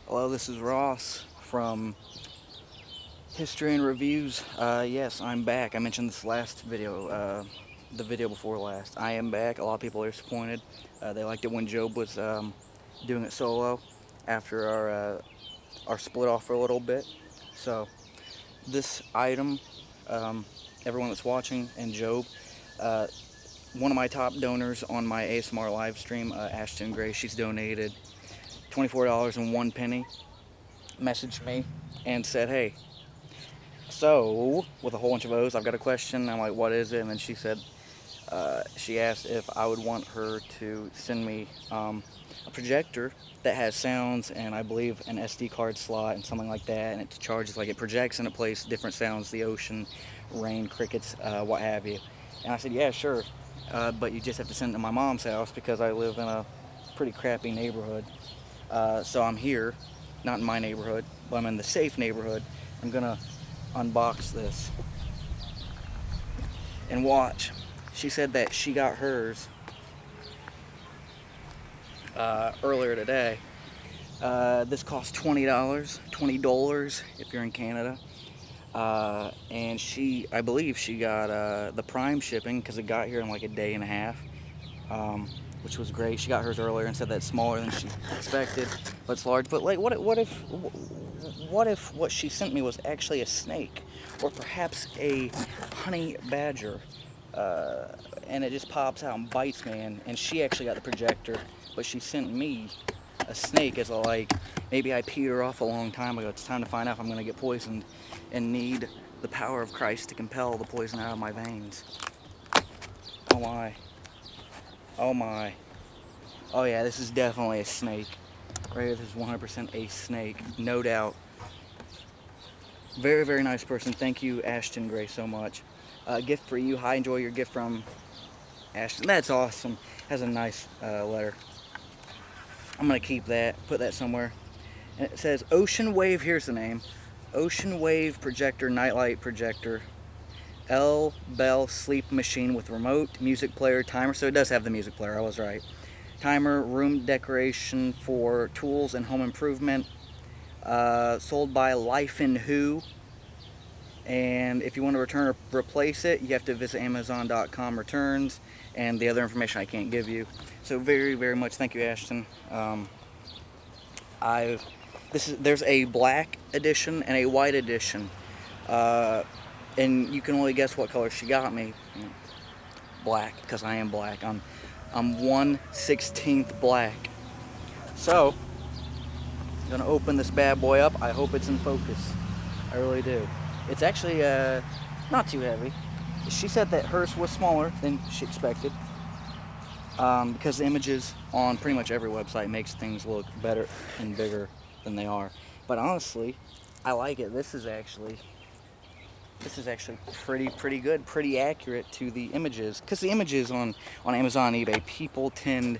Hello, this is Ross from History and Reviews. Yes, I'm back. I mentioned this last video, the video before last. I am back. A lot of people are disappointed. They liked it when Job was doing it solo after our split off for a little bit. So this item, everyone that's watching, and Job, uh, one of my top donors on my ASMR live stream, ASHTON GRAY, she's donated $24.01, messaged me and said, hey, so with a whole bunch of O's, I've got a question. I'm like, what is it? And then she said, she asked if I would want her to send me a projector that has sounds and I believe an SD card slot and something like that, and it charges, like it projects and it plays different sounds, the ocean, rain, crickets, what have you. And I said, yeah, sure, but you just have to send it to my mom's house because I live in a pretty crappy neighborhood. So I'm here, not in my neighborhood, but I'm in the safe neighborhood. I'm gonna unbox this and watch. She said that she got hers earlier today. This cost $20 if you're in Canada. And I believe she got the Prime shipping because it got here in like a day and a half. Which was great. She got hers earlier and said that's smaller than she expected, but it's large. But like, what if what she sent me was actually a snake, or perhaps a honey badger, and it just pops out and bites me? And she actually got the projector, but she sent me a snake as a, like, maybe I peed her off a long time ago. It's time to find out if I'm gonna get poisoned and need the power of Christ to compel the poison out of my veins. Oh my. Oh my. Oh yeah, this is definitely a snake. Right here, this is 100% a snake, no doubt. Very, very nice person. Thank you, ASHTON GRAY, so much. Gift for you. Hi, enjoy your gift from ASHTON. That's awesome. Has a nice letter. I'm going to keep that, put that somewhere. And it says Ocean Wave, here's the name. Ocean Wave Projector, Nightlight Projector. LBell sleep machine with remote, music player, timer. So it does have the music player, I was right. Timer, room decoration for tools and home improvement. Sold by Life in Who. And if you want to return or replace it, you have to visit Amazon.com returns, and the other information I can't give you. So very, very much thank you, ASHTON. There's a black edition and a white edition. And you can only guess what color she got me. Black, because I am black. I'm 1/16 black. So, I'm gonna open this bad boy up. I hope it's in focus. I really do. It's actually not too heavy. She said that hers was smaller than she expected, because the images on pretty much every website makes things look better and bigger than they are. But honestly, I like it. This is actually pretty good, pretty accurate to the images, because the images on Amazon and eBay, people tend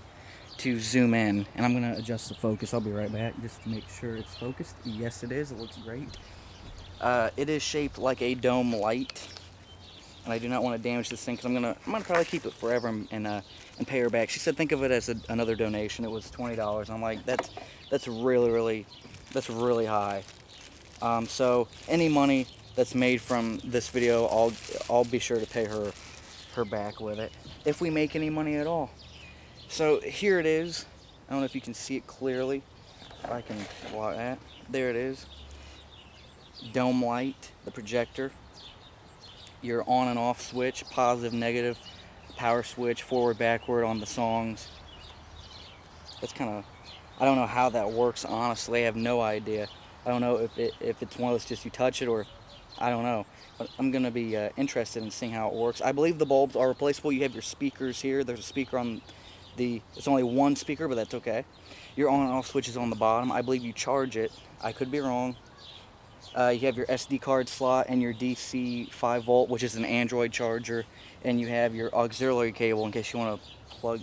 to zoom in, and I'm gonna adjust the focus. I'll be right back just to make sure it's focused. Yes, it is. It looks great. It is shaped like a dome light, and I do not want to damage this thing because I'm gonna probably keep it forever and pay her back. She said think of it as another donation. It was $20. I'm like, that's really high. So any money that's made from this video, I'll be sure to pay her back with it, if we make any money at all. So here it is. I don't know if you can see it clearly. If I can block that. There it is. Dome light, the projector. Your on and off switch, positive, negative, power switch, forward, backward on the songs. That's kind of, I don't know how that works, honestly. I have no idea. I don't know if it's one of those just you touch it, or I don't know, but I'm going to be interested in seeing how it works. I believe the bulbs are replaceable. You have your speakers here. There's a speaker on it's only one speaker, but that's okay. Your on and off switch is on the bottom. I believe you charge it. I could be wrong. You have your SD card slot and your DC 5 volt, which is an Android charger, and you have your auxiliary cable in case you want to plug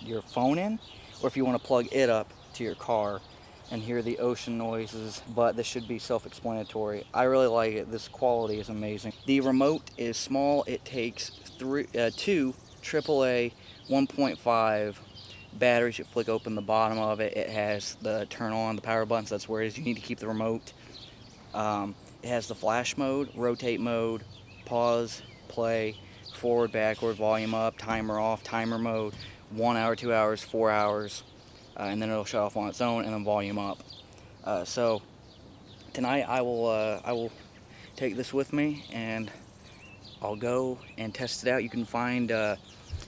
your phone in, or if you want to plug it up to your car and hear the ocean noises. But this should be self-explanatory. I really like it. This quality is amazing. The remote is small. It takes two AAA 1.5 batteries. You flick open the bottom of it. It has the turn on, the power buttons. That's where it is. You need to keep the remote. It has the flash mode, rotate mode, pause, play, forward, backward, volume up, timer off, timer mode, 1 hour, 2 hours, 4 hours, and then it'll shut off on its own, and then volume up. So tonight I will take this with me, and I'll go and test it out. You can find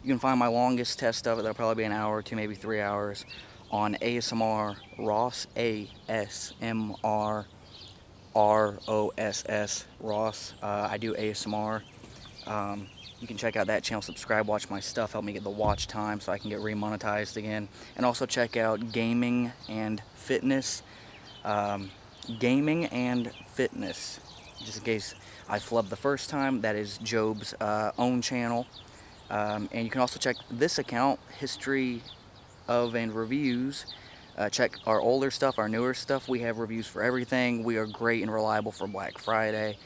my longest test of it. That'll probably be an hour or two, maybe 3 hours, on ASMR Ross, ASMR ROSS Ross. I do ASMR. You can check out that channel, subscribe, watch my stuff, help me get the watch time so I can get remonetized again. And also check out Gaming and Fitness. Gaming and Fitness. Just in case I flubbed the first time, that is Job's own channel. And you can also check this account, History of and Reviews. Check our older stuff, our newer stuff. We have reviews for everything. We are great and reliable for Black Friday.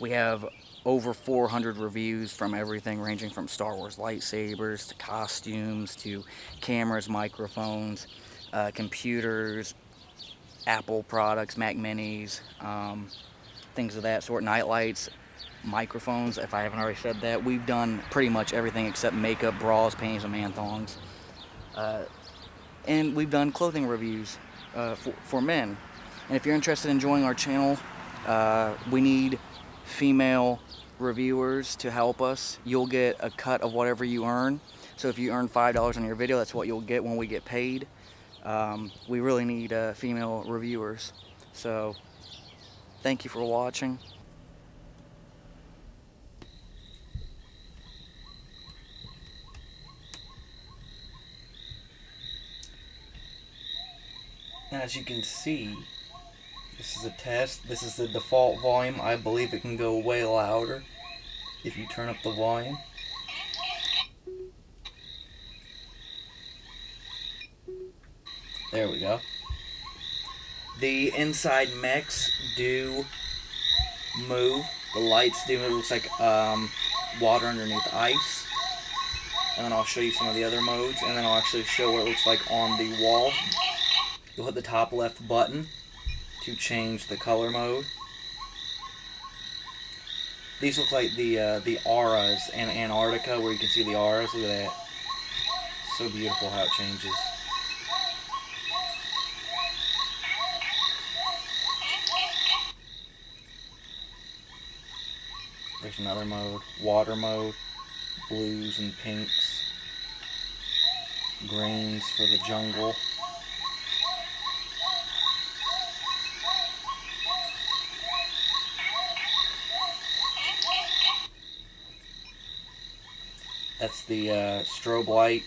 We have over 400 reviews from everything, ranging from Star Wars lightsabers to costumes to cameras, microphones, computers, Apple products, Mac Minis, things of that sort, night lights, microphones, if I haven't already said that. We've done pretty much everything except makeup, bras, panties, and man thongs. And we've done clothing reviews for men. And if you're interested in joining our channel, we need female reviewers to help us. You'll get a cut of whatever you earn. So if you earn $5 on your video, that's what you'll get when we get paid. We really need female reviewers. So thank you for watching. As you can see, this is a test. This is the default volume. I believe it can go way louder if you turn up the volume. There we go. The inside mechs do move. The lights do. It looks like water underneath ice. And then I'll show you some of the other modes, and then I'll actually show what it looks like on the wall. You'll hit the top left button to change the color mode. These look like the auras in Antarctica, where you can see the auras. Look at that. So beautiful how it changes. There's another mode. Water mode. Blues and pinks. Greens for the jungle. That's the strobe light,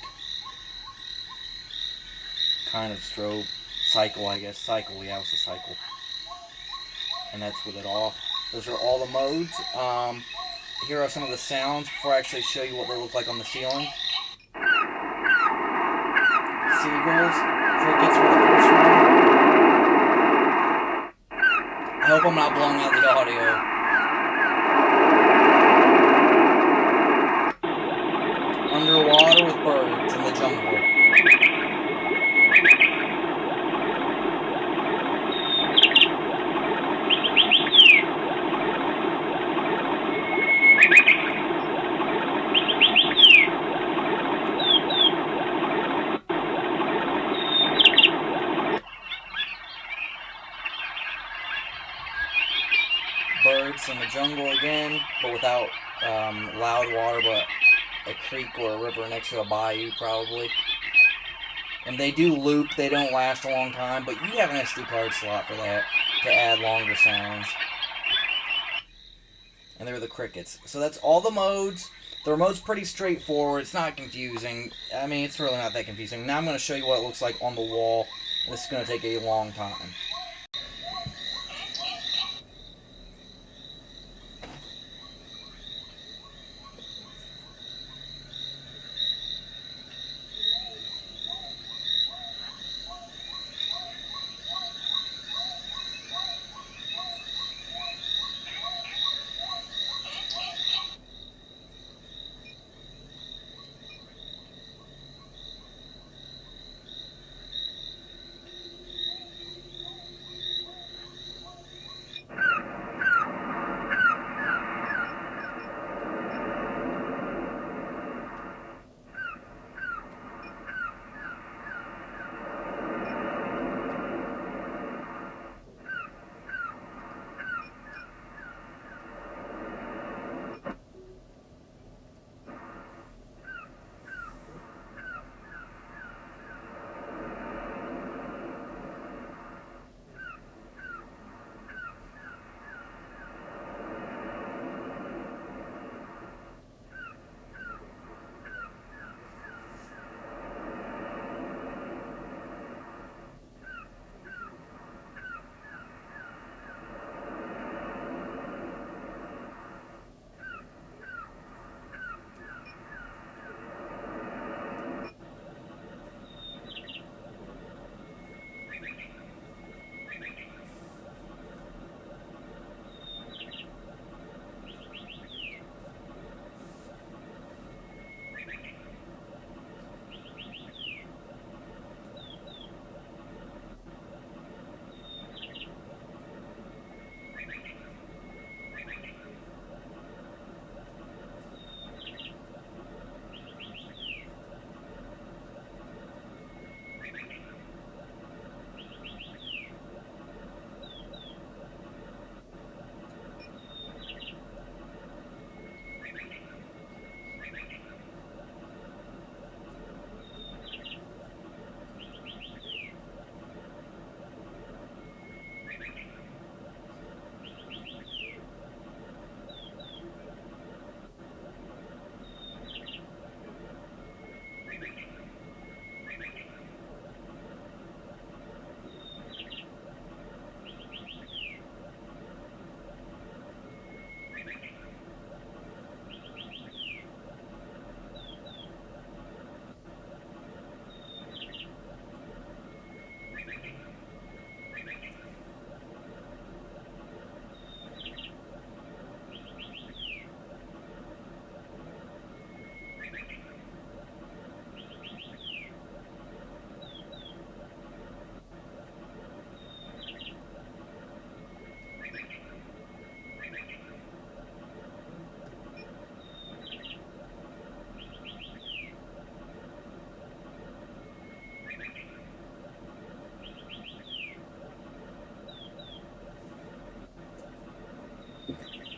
kind of strobe, cycle I guess, cycle, yeah, it's a cycle. And that's with it off. Those are all the modes. Here are some of the sounds before I actually show you what they look like on the ceiling. Seagulls, crickets were the first one. I hope I'm not blowing out the audio. Underwater with birds in the jungle. Birds in the jungle again, but without loud water, but a creek or a river next to a bayou, probably. And they do loop, they don't last a long time, but you have an SD card slot for that to add longer sounds. And they're the crickets. So that's all the modes. The remote's pretty straightforward, it's not confusing. I mean, it's really not that confusing. Now I'm going to show you what it looks like on the wall, and this is going to take a long time.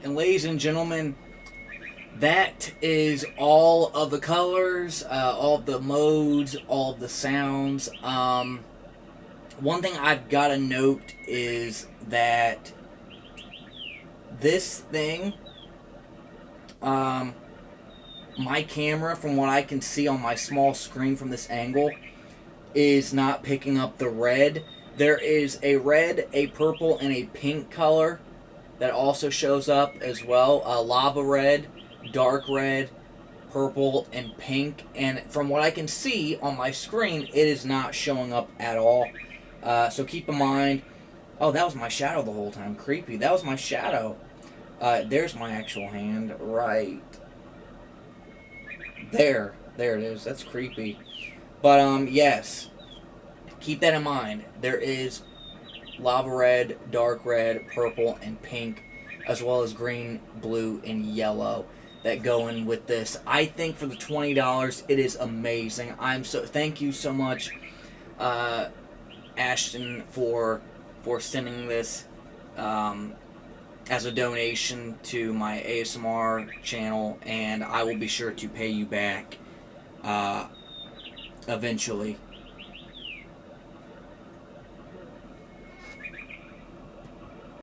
And ladies and gentlemen, that is all of the colors, all of the modes, all of the sounds. One thing I've got to note is that this thing, my camera, from what I can see on my small screen from this angle, is not picking up the red. There is a red, a purple, and a pink color that also shows up as well. Lava red, dark red, purple, and pink. And from what I can see on my screen, it is not showing up at all. So keep in mind. Oh, that was my shadow the whole time. Creepy. That was my shadow. There's my actual hand. Right there. There it is. That's creepy. But, yes. Keep that in mind. There is lava red, dark red, purple, and pink, as well as green, blue, and yellow that go in with this. I think for the $20, it is amazing. Thank you so much, Ashton, for sending this as a donation to my ASMR channel, and I will be sure to pay you back eventually.